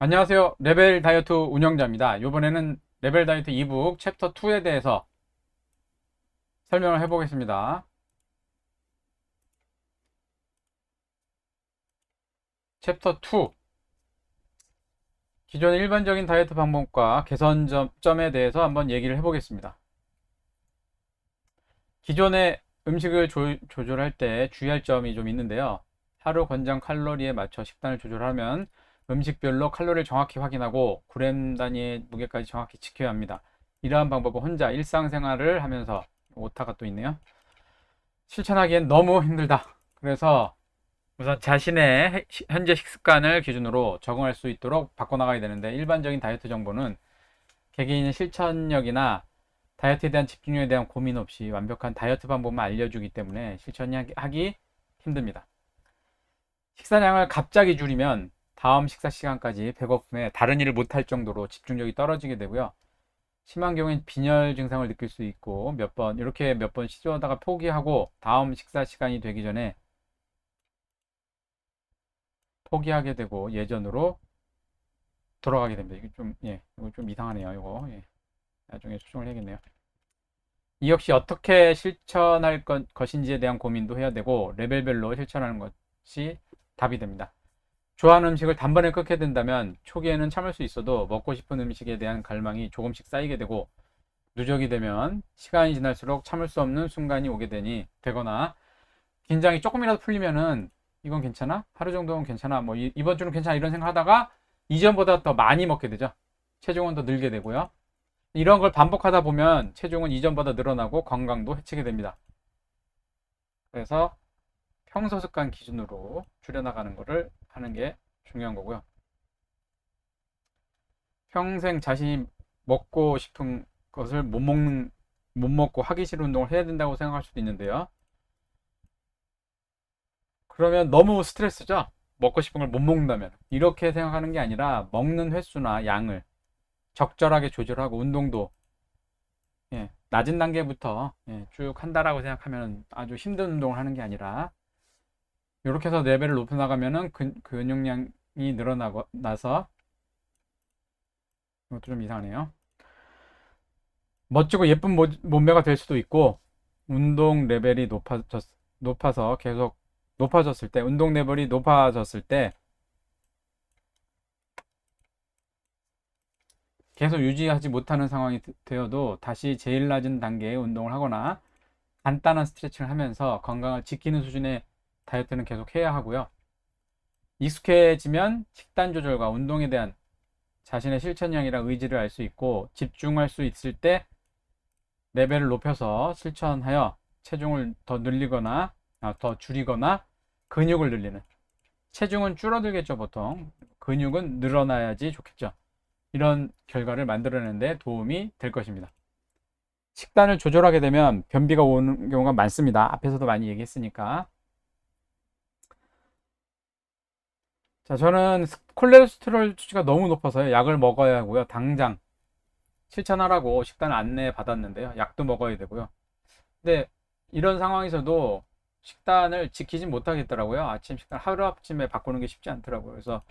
안녕하세요. 레벨 다이어트 운영자입니다. 이번에는 레벨 다이어트 이북 챕터 2에 대해서 설명을 해보겠습니다. 챕터 2. 기존의 일반적인 다이어트 방법과 개선점에 대해서 한번 얘기를 해보겠습니다. 기존의 음식을 조절할 때 주의할 점이 좀 있는데요. 하루 권장 칼로리에 맞춰 식단을 조절하면 음식별로 칼로리를 정확히 확인하고 그램 단위의 무게까지 정확히 지켜야 합니다. 이러한 방법은 혼자 일상생활을 하면서 오타가 또 있네요. 실천하기엔 너무 힘들다. 그래서 우선 자신의 현재 식습관을 기준으로 적응할 수 있도록 바꿔나가야 되는데, 일반적인 다이어트 정보는 개개인의 실천력이나 다이어트에 대한 집중력에 대한 고민 없이 완벽한 다이어트 방법만 알려주기 때문에 실천하기 힘듭니다. 식사량을 갑자기 줄이면 다음 식사 시간까지 배고픔에 다른 일을 못할 정도로 집중력이 떨어지게 되고요. 심한 경우엔 빈혈 증상을 느낄 수 있고, 이렇게 몇 번 시도하다가 포기하고 다음 식사 시간이 되기 전에 포기하게 되고 예전으로 돌아가게 됩니다. 이거 좀 이상하네요. 이거, 나중에 수정을 해야겠네요. 이 역시 어떻게 실천할 것인지에 대한 고민도 해야 되고, 레벨별로 실천하는 것이 답이 됩니다. 좋아하는 음식을 단번에 끊게 된다면 초기에는 참을 수 있어도 먹고 싶은 음식에 대한 갈망이 조금씩 쌓이게 되고, 누적이 되면 시간이 지날수록 참을 수 없는 순간이 되거나, 긴장이 조금이라도 풀리면은 이건 괜찮아? 하루 정도는 괜찮아? 뭐 이번 주는 괜찮아? 이런 생각하다가 이전보다 더 많이 먹게 되죠. 체중은 더 늘게 되고요. 이런 걸 반복하다 보면 체중은 이전보다 늘어나고 건강도 해치게 됩니다. 그래서 평소 습관 기준으로 줄여나가는 거를 하는 게 중요한 거고요. 평생 자신이 먹고 싶은 것을 못 먹고 하기 싫은 운동을 해야 된다고 생각할 수도 있는데요. 그러면 너무 스트레스죠? 먹고 싶은 걸 못 먹는다면. 이렇게 생각하는 게 아니라 먹는 횟수나 양을 적절하게 조절하고, 운동도 낮은 단계부터 쭉 한다라고 생각하면, 아주 힘든 운동을 하는 게 아니라 이렇게 해서 레벨을 높여 나가면은 근육량이 늘어나고 나서, 이것도 좀 이상하네요. 멋지고 예쁜 몸매가 될 수도 있고, 운동 레벨이 높아서 계속 높아졌을 때, 운동 레벨이 높아졌을 때 계속 유지하지 못하는 상황이 되어도 다시 제일 낮은 단계의 운동을 하거나 간단한 스트레칭을 하면서 건강을 지키는 수준의 다이어트는 계속 해야 하고요. 익숙해지면 식단 조절과 운동에 대한 자신의 실천량이라 의지를 알 수 있고, 집중할 수 있을 때 레벨을 높여서 실천하여 체중을 더 줄이거나 근육을 늘리는, 체중은 줄어들겠죠 보통, 근육은 늘어나야지 좋겠죠. 이런 결과를 만들어내는데 도움이 될 것입니다. 식단을 조절하게 되면 변비가 오는 경우가 많습니다. 앞에서도 많이 얘기했으니까. 자, 저는 콜레스테롤 수치가 너무 높아서요. 약을 먹어야 하고요. 당장 실천하라고 식단 안내 받았는데요. 약도 먹어야 되고요. 근데 이런 상황에서도 식단을 지키지 못하겠더라고요. 아침 식단 하루아침에 바꾸는 게 쉽지 않더라고요. 그래서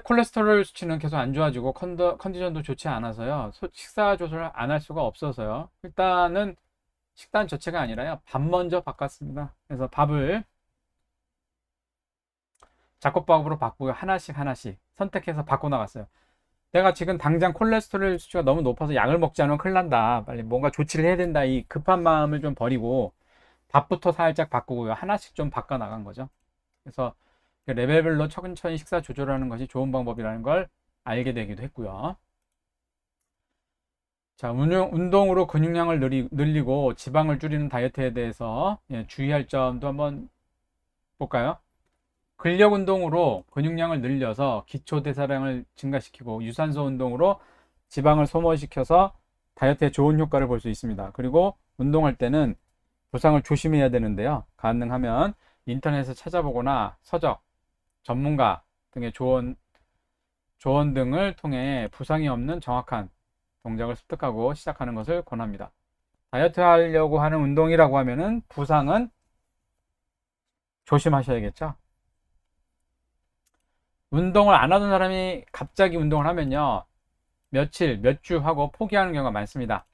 콜레스테롤 수치는 계속 안 좋아지고 컨디션도 좋지 않아서요. 식사 조절을 안 할 수가 없어서요. 일단은 식단 자체가 아니라요. 밥 먼저 바꿨습니다. 그래서 밥을 잡곡밥으로 바꾸고 하나씩 하나씩 선택해서 바꿔 나갔어요. 내가 지금 당장 콜레스테롤 수치가 너무 높아서 약을 먹지 않으면 큰일 난다. 빨리 뭔가 조치를 해야 된다. 이 급한 마음을 좀 버리고 밥부터 살짝 바꾸고요. 하나씩 좀 바꿔 나간 거죠. 그래서 레벨별로 천천히 식사 조절하는 것이 좋은 방법이라는 걸 알게 되기도 했고요. 자, 운동으로 근육량을 늘리고 지방을 줄이는 다이어트에 대해서 주의할 점도 한번 볼까요? 근력 운동으로 근육량을 늘려서 기초 대사량을 증가시키고, 유산소 운동으로 지방을 소모시켜서 다이어트에 좋은 효과를 볼 수 있습니다. 그리고 운동할 때는 부상을 조심해야 되는데요. 가능하면 인터넷에서 찾아보거나 서적, 전문가 등의 조언 등을 통해 부상이 없는 정확한 동작을 습득하고 시작하는 것을 권합니다. 다이어트 하려고 하는 운동이라고 하면은 부상은 조심하셔야겠죠. 운동을 안 하던 사람이 갑자기 운동을 하면요, 며칠, 몇 주 하고 포기하는 경우가 많습니다.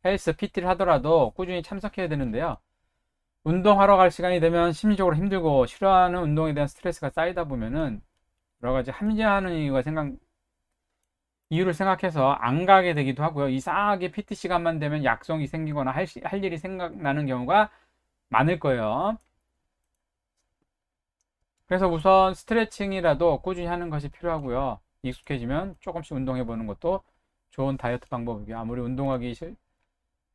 헬스, PT를 하더라도 꾸준히 참석해야 되는데요. 운동하러 갈 시간이 되면 심리적으로 힘들고 싫어하는 운동에 대한 스트레스가 쌓이다 보면은 여러 가지 합리화하는 이유를 생각해서 안 가게 되기도 하고요. 이상하게 PT 시간만 되면 약속이 생기거나 할 일이 생각나는 경우가 많을 거예요. 그래서 우선 스트레칭이라도 꾸준히 하는 것이 필요하고요. 익숙해지면 조금씩 운동해 보는 것도 좋은 다이어트 방법이고요. 아무리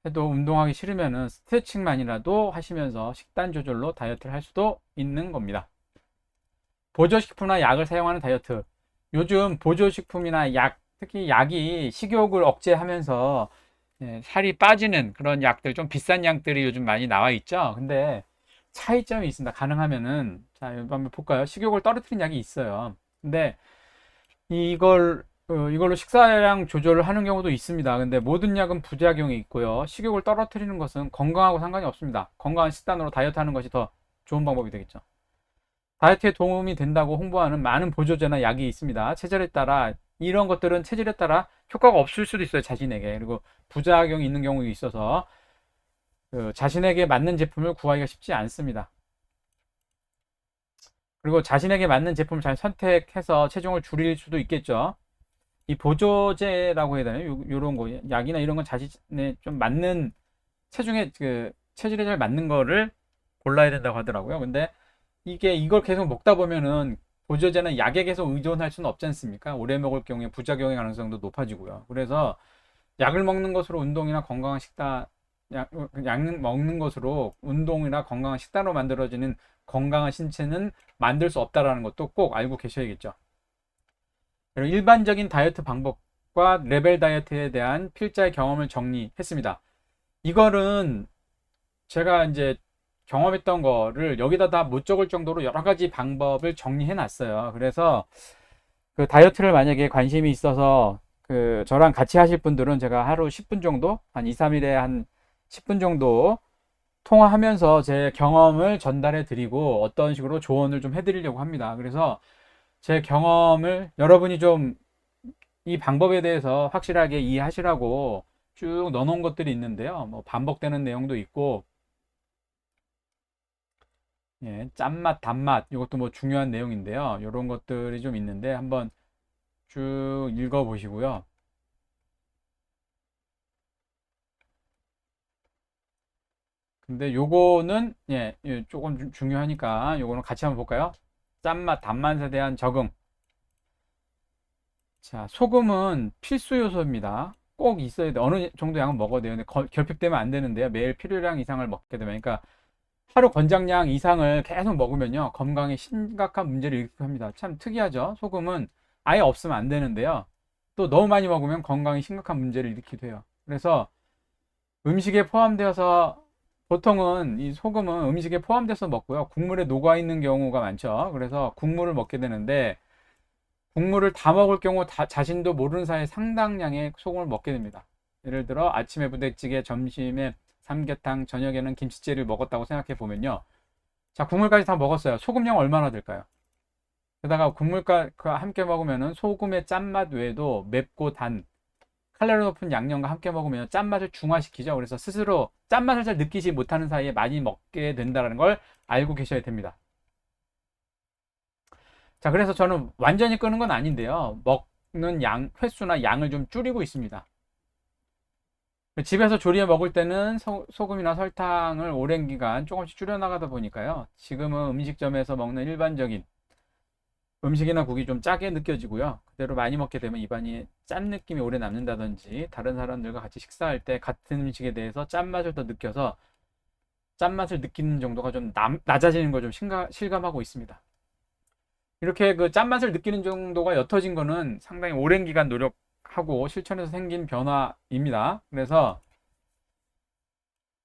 해도 운동하기 싫으면은 스트레칭만이라도 하시면서 식단 조절로 다이어트를 할 수도 있는 겁니다. 보조식품이나 약을 사용하는 다이어트. 요즘 보조식품이나 약, 특히 약이 식욕을 억제하면서 살이 빠지는 그런 약들, 좀 비싼 약들이 요즘 많이 나와 있죠. 근데 차이점이 있습니다. 가능하면은, 자, 한번 볼까요? 식욕을 떨어뜨리는 약이 있어요. 근데 이걸로 식사량 조절을 하는 경우도 있습니다. 근데 모든 약은 부작용이 있고요. 식욕을 떨어뜨리는 것은 건강하고 상관이 없습니다. 건강한 식단으로 다이어트 하는 것이 더 좋은 방법이 되겠죠. 다이어트에 도움이 된다고 홍보하는 많은 보조제나 약이 있습니다. 이런 것들은 체질에 따라 효과가 없을 수도 있어요, 자신에게. 그리고 부작용이 있는 경우도 있어서 자신에게 맞는 제품을 구하기가 쉽지 않습니다. 그리고 자신에게 맞는 제품을 잘 선택해서 체중을 줄일 수도 있겠죠. 이 보조제라고 해야 되나요? 요런 거, 약이나 이런 건 자신에 좀 맞는 체질에 잘 맞는 거를 골라야 된다고 하더라고요. 근데 이걸 계속 먹다 보면은 보조제나 약에 계속 의존할 수는 없지 않습니까? 오래 먹을 경우에 부작용의 가능성도 높아지고요. 그래서 약을 먹는 것으로 운동이나 건강한 식단, 약 먹는 것으로 운동이나 건강한 식단으로 만들어지는 건강한 신체는 만들 수 없다라는 것도 꼭 알고 계셔야겠죠. 일반적인 다이어트 방법과 레벨 다이어트에 대한 필자의 경험을 정리했습니다. 이거는 제가 이제 경험했던 거를 여기다 다 못 적을 정도로 여러 가지 방법을 정리해 놨어요. 그래서 그 다이어트를 만약에 관심이 있어서 저랑 같이 하실 분들은 제가 하루 10분 정도, 한 2, 3일에 한 10분 정도 통화하면서 제 경험을 전달해 드리고 어떤 식으로 조언을 좀 해드리려고 합니다. 그래서 제 경험을 여러분이 좀 이 방법에 대해서 확실하게 이해하시라고 쭉 넣어놓은 것들이 있는데요. 뭐 반복되는 내용도 있고, 예, 짠맛, 단맛, 이것도 뭐 중요한 내용인데요. 이런 것들이 좀 있는데 한번 쭉 읽어보시고요. 근데 요거는 조금 중요하니까 요거는 같이 한번 볼까요? 짠맛, 단맛에 대한 적응. 자, 소금은 필수 요소입니다. 꼭 있어야 돼. 어느 정도 양은 먹어야 돼요. 근데 결핍되면 안 되는데요. 매일 필요량 이상을 먹게 되면, 그러니까 하루 권장량 이상을 계속 먹으면요, 건강에 심각한 문제를 일으키게 합니다. 참 특이하죠. 소금은 아예 없으면 안 되는데요. 또 너무 많이 먹으면 건강에 심각한 문제를 일으키기도 해요. 그래서 음식에 포함되어서 보통은 이 소금은 음식에 포함돼서 먹고요. 국물에 녹아 있는 경우가 많죠. 그래서 국물을 먹게 되는데 국물을 다 먹을 경우 자신도 모르는 사이에 상당량의 소금을 먹게 됩니다. 예를 들어 아침에 부대찌개, 점심에 삼계탕, 저녁에는 김치찌개를 먹었다고 생각해 보면요. 자, 국물까지 다 먹었어요. 소금량 얼마나 될까요? 게다가 국물과 함께 먹으면은 소금의 짠맛 외에도 맵고 단, 칼로리 높은 양념과 함께 먹으면 짠맛을 중화시키죠. 그래서 스스로 짠맛을 잘 느끼지 못하는 사이에 많이 먹게 된다는 걸 알고 계셔야 됩니다. 자, 그래서 저는 완전히 끄는 건 아닌데요. 먹는 횟수나 양을 좀 줄이고 있습니다. 집에서 조리해 먹을 때는 소금이나 설탕을 오랜 기간 조금씩 줄여나가다 보니까요. 지금은 음식점에서 먹는 일반적인 음식이나 국이 좀 짜게 느껴지고요. 그대로 많이 먹게 되면 입안이 짠 느낌이 오래 남는다든지 다른 사람들과 같이 식사할 때 같은 음식에 대해서 짠맛을 더 느껴서 짠맛을 느끼는 정도가 좀 낮아지는 걸 좀 실감하고 있습니다. 이렇게 그 짠맛을 느끼는 정도가 옅어진 거는 상당히 오랜 기간 노력하고 실천해서 생긴 변화입니다. 그래서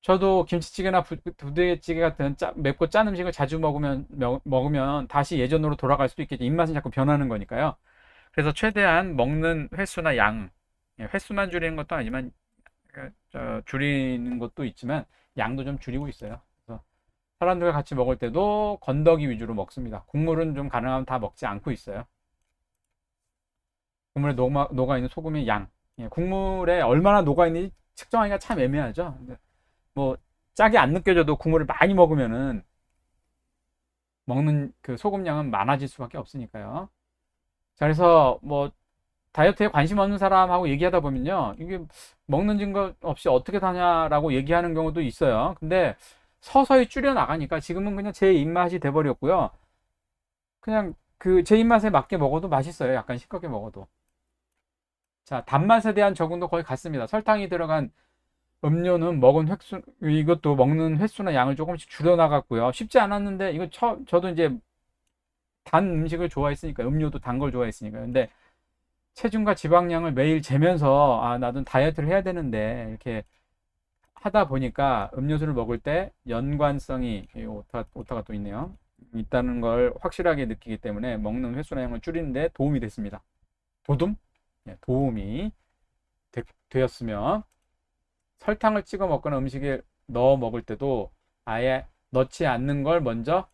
저도 김치찌개나 부대찌개 같은 맵고 짠 음식을 자주 먹으면 다시 예전으로 돌아갈 수도 있겠죠. 입맛은 자꾸 변하는 거니까요. 그래서 최대한 먹는 횟수나 횟수만 줄이는 것도 아니지만 줄이는 것도 있지만 양도 좀 줄이고 있어요. 그래서 사람들과 같이 먹을 때도 건더기 위주로 먹습니다. 국물은 좀 가능하면 다 먹지 않고 있어요. 국물에 녹아있는 소금의 양. 예, 국물에 얼마나 녹아있는지 측정하기가 참 애매하죠. 근데 뭐 짜게 안 느껴져도 국물을 많이 먹으면은 먹는 그 소금 양은 많아질 수밖에 없으니까요. 자, 그래서 뭐 다이어트에 관심 없는 사람하고 얘기하다 보면요, 이게 먹는 증거 없이 어떻게 다냐라고 얘기하는 경우도 있어요. 근데 서서히 줄여 나가니까 지금은 그냥 제 입맛이 돼버렸고요. 그냥 그 제 입맛에 맞게 먹어도 맛있어요. 약간 싱겁게 먹어도. 자, 단맛에 대한 적응도 거의 같습니다. 설탕이 들어간 음료는 먹은 횟수, 이것도 먹는 횟수나 양을 조금씩 줄여나갔고요. 쉽지 않았는데, 이거 저도 이제 단 음식을 좋아했으니까, 음료도 단 걸 좋아했으니까. 근데 체중과 지방량을 매일 재면서, 아, 나도 다이어트를 해야 되는데, 이렇게 하다 보니까 음료수를 먹을 때 연관성이, 오타가 또 있네요. 있다는 걸 확실하게 느끼기 때문에 먹는 횟수나 양을 줄이는데 도움이 됐습니다. 도둠? 예, 도움이 되었으며, 설탕을 찍어 먹거나 음식에 넣어 먹을 때도 아예 넣지 않는 걸 먼저,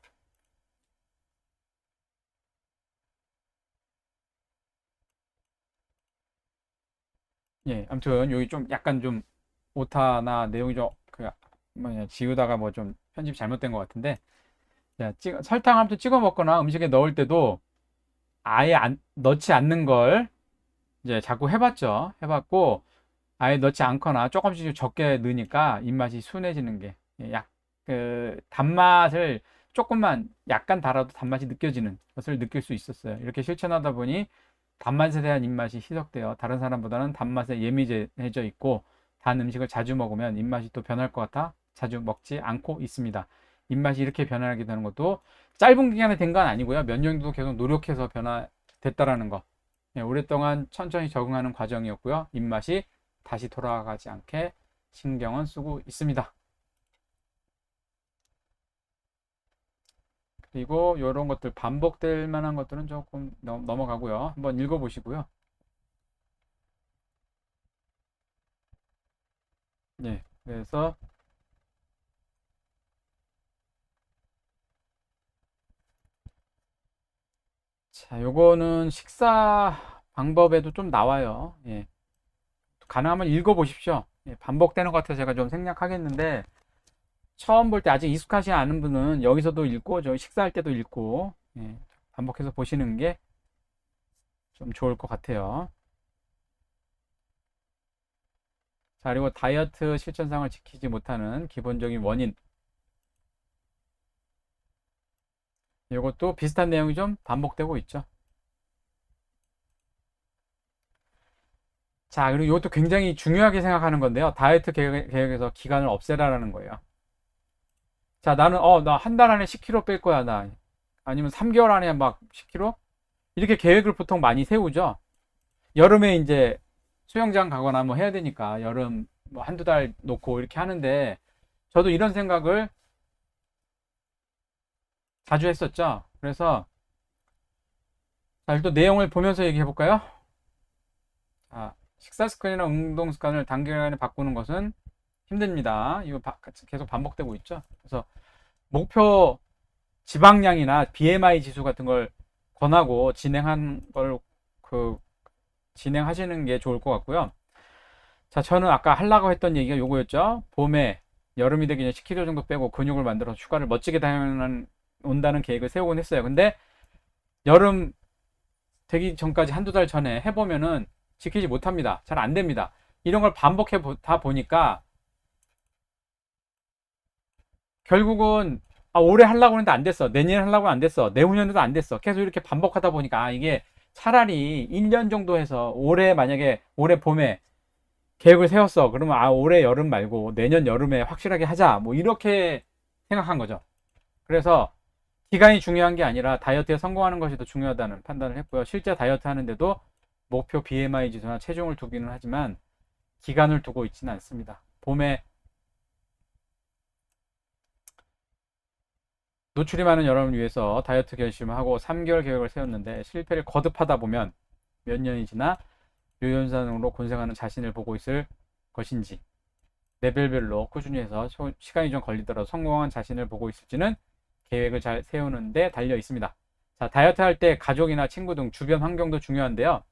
예, 아무튼 여기 좀 약간 좀 오타나 내용이 좀 그 뭐냐 지우다가 뭐 좀 편집 잘못된 것 같은데, 자, 설탕 아무튼 찍어 먹거나 음식에 넣을 때도 아예 넣지 않는 걸 이제 자꾸 해봤고, 아예 넣지 않거나 조금씩 적게 넣으니까 입맛이 순해지는 게, 그 단맛을 조금만 약간 달아도 단맛이 느껴지는 것을 느낄 수 있었어요. 이렇게 실천하다 보니 단맛에 대한 입맛이 희석되어 다른 사람보다는 단맛에 예민해져 있고, 단 음식을 자주 먹으면 입맛이 또 변할 것 같아 자주 먹지 않고 있습니다. 입맛이 이렇게 변하게 되는 것도 짧은 기간에 된 건 아니고요. 몇 년도 계속 노력해서 변화됐다라는 거. 예, 오랫동안 천천히 적응하는 과정이었고요. 입맛이 다시 돌아가지 않게 신경은 쓰고 있습니다. 그리고 이런 것들 반복될 만한 것들은 조금 넘어가고요. 한번 읽어보시고요. 네, 그래서 자, 요거는 식사 방법에도 좀 나와요. 예, 가능하면 읽어보십시오. 예, 반복되는 것 같아서 제가 좀 생략하겠는데, 처음 볼 때 아직 익숙하지 않은 분은 여기서도 읽고 저 식사할 때도 읽고, 예, 반복해서 보시는 게 좀 좋을 것 같아요. 자, 그리고 다이어트 실천상을 지키지 못하는 기본적인 원인. 이것도 비슷한 내용이 좀 반복되고 있죠. 자, 그리고 이것도 굉장히 중요하게 생각하는 건데요. 다이어트 계획에서 기간을 없애라라는 거예요. 자, 나는, 나 한 달 안에 10kg 뺄 거야, 나. 아니면 3개월 안에 막 10kg? 이렇게 계획을 보통 많이 세우죠. 여름에 이제 수영장 가거나 뭐 해야 되니까 여름 뭐 한두 달 놓고 이렇게 하는데, 저도 이런 생각을 자주 했었죠. 그래서, 자, 일단 내용을 보면서 얘기해 볼까요? 자, 식사 습관이나 운동 습관을 단기간에 바꾸는 것은 힘듭니다. 이거 계속 반복되고 있죠. 그래서 목표 지방량이나 BMI 지수 같은 걸 권하고 그 진행하시는 게 좋을 것 같고요. 자, 저는 아까 하려고 했던 얘기가 요거였죠. 봄에 여름이 되기 전에 10kg 정도 빼고 근육을 만들어서 휴가를 멋지게 온다는 계획을 세우곤 했어요. 근데 여름 되기 전까지 한두 달 전에 해보면은 지키지 못합니다. 잘 안 됩니다. 이런 걸 반복해 다 보니까 결국은, 올해 하려고 했는데 안 됐어. 내년에 하려고 안 됐어. 내후년에도 안 됐어. 계속 이렇게 반복하다 보니까, 이게 차라리 1년 정도 해서 만약에 올해 봄에 계획을 세웠어. 그러면 올해 여름 말고 내년 여름에 확실하게 하자. 뭐 이렇게 생각한 거죠. 그래서 기간이 중요한 게 아니라 다이어트에 성공하는 것이 더 중요하다는 판단을 했고요. 실제 다이어트 하는데도 목표 BMI 지수나 체중을 두기는 하지만 기간을 두고 있지는 않습니다. 봄에 노출이 많은 여러분을 위해서 다이어트 결심을 하고 3개월 계획을 세웠는데 실패를 거듭하다 보면 몇 년이 지나 요연산으로 곤생하는 자신을 보고 있을 것인지, 레벨별로 꾸준히 해서 시간이 좀 걸리더라도 성공한 자신을 보고 있을지는 계획을 잘 세우는 데 달려 있습니다. 자, 다이어트 할 때 가족이나 친구 등 주변 환경도 중요한데요.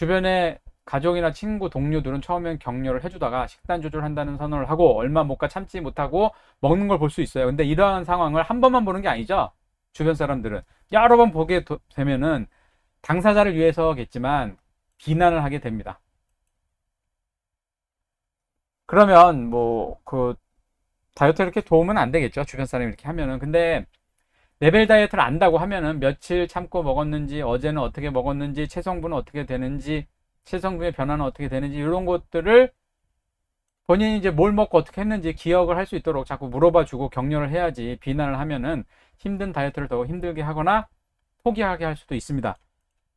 주변에 가족이나 친구, 동료들은 처음엔 격려를 해주다가 식단 조절한다는 선언을 하고 얼마 못 가 참지 못하고 먹는 걸 볼 수 있어요. 근데 이러한 상황을 한 번만 보는 게 아니죠. 주변 사람들은 여러 번 보게 되면은 당사자를 위해서겠지만 비난을 하게 됩니다. 그러면 뭐 그 다이어트에 이렇게 도움은 안 되겠죠. 주변 사람이 이렇게 하면은. 근데 레벨 다이어트를 안다고 하면은 며칠 참고 먹었는지, 어제는 어떻게 먹었는지, 체성분은 어떻게 되는지, 체성분의 변화는 어떻게 되는지 이런 것들을 본인이 이제 뭘 먹고 어떻게 했는지 기억을 할 수 있도록 자꾸 물어봐 주고 격려를 해야지, 비난을 하면은 힘든 다이어트를 더 힘들게 하거나 포기하게 할 수도 있습니다.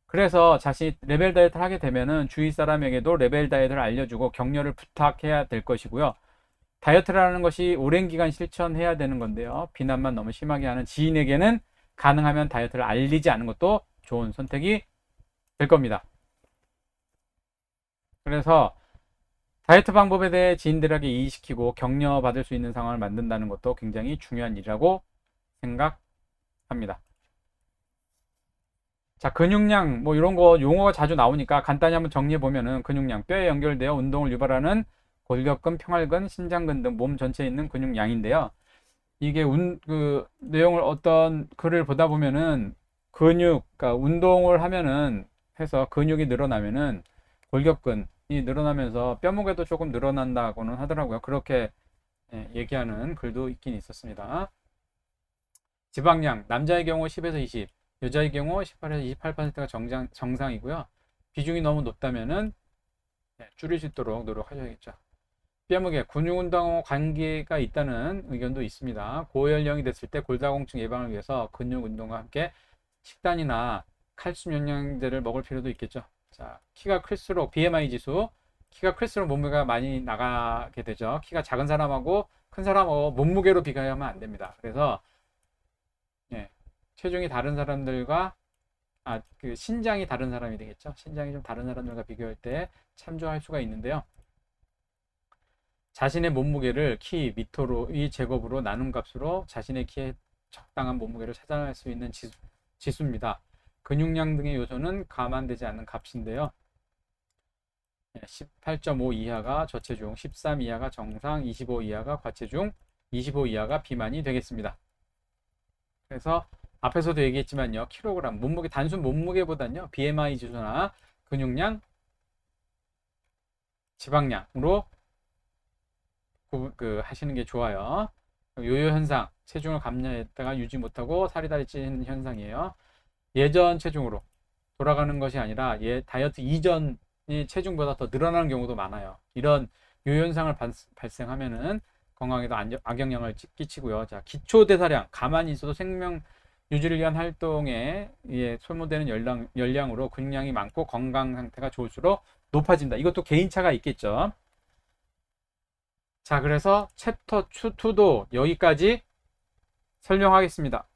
그래서 자신이 레벨 다이어트를 하게 되면은 주위 사람에게도 레벨 다이어트를 알려주고 격려를 부탁해야 될 것이고요. 다이어트라는 것이 오랜 기간 실천해야 되는 건데요. 비난만 너무 심하게 하는 지인에게는 가능하면 다이어트를 알리지 않는 것도 좋은 선택이 될 겁니다. 그래서 다이어트 방법에 대해 지인들에게 이해시키고 격려받을 수 있는 상황을 만든다는 것도 굉장히 중요한 일이라고 생각합니다. 자, 근육량 뭐 이런 거 용어가 자주 나오니까 간단히 한번 정리해 보면은, 근육량, 뼈에 연결되어 운동을 유발하는 골격근, 평활근, 신장근 등 몸 전체에 있는 근육량인데요. 이게 그 내용을 어떤 글을 보다 보면은 그러니까 운동을 하면은 해서 근육이 늘어나면은 골격근이 늘어나면서 뼈무게도 조금 늘어난다고는 하더라고요. 그렇게 얘기하는 글도 있긴 있었습니다. 지방량, 남자의 경우 10에서 20, 여자의 경우 18에서 28%가 정상이고요. 비중이 너무 높다면은 줄일 수 있도록 노력하셔야겠죠. 뼈무게, 근육운동과 관계가 있다는 의견도 있습니다. 고연령이 됐을 때 골다공증 예방을 위해서 근육운동과 함께 식단이나 칼슘 영양제를 먹을 필요도 있겠죠. 자, 키가 클수록 BMI 지수, 키가 클수록 몸무게가 많이 나가게 되죠. 키가 작은 사람하고 큰 사람하고 몸무게로 비교하면 안 됩니다. 그래서 체중이 다른 사람들과 그 신장이 다른 사람이 되겠죠. 신장이 좀 다른 사람들과 비교할 때 참조할 수가 있는데요. 자신의 몸무게를 키, 미터로 이 제곱으로 나눈 값으로 자신의 키에 적당한 몸무게를 찾아낼 수 있는 지수입니다. 근육량 등의 요소는 감안되지 않는 값인데요. 18.5 이하가 저체중, 13 이하가 정상, 25 이하가 과체중, 25 이하가 비만이 되겠습니다. 그래서 앞에서도 얘기했지만요, 킬로그램, 몸무게, 단순 몸무게보다는요, BMI 지수나 근육량, 지방량으로 하시는 게 좋아요. 요요 현상, 체중을 감량했다가 유지 못하고 살이 다리 찌는 현상이에요. 예전 체중으로 돌아가는 것이 아니라 다이어트 이전의 체중보다 더 늘어나는 경우도 많아요. 이런 요요 현상을 발생하면은 건강에도 악영향을 끼치고요. 자, 기초 대사량, 가만히 있어도 생명 유지를 위한 활동에 소모되는 열량으로 근육량이 많고 건강 상태가 좋을수록 높아진다. 이것도 개인차가 있겠죠. 자, 그래서 챕터 2도 여기까지 설명하겠습니다.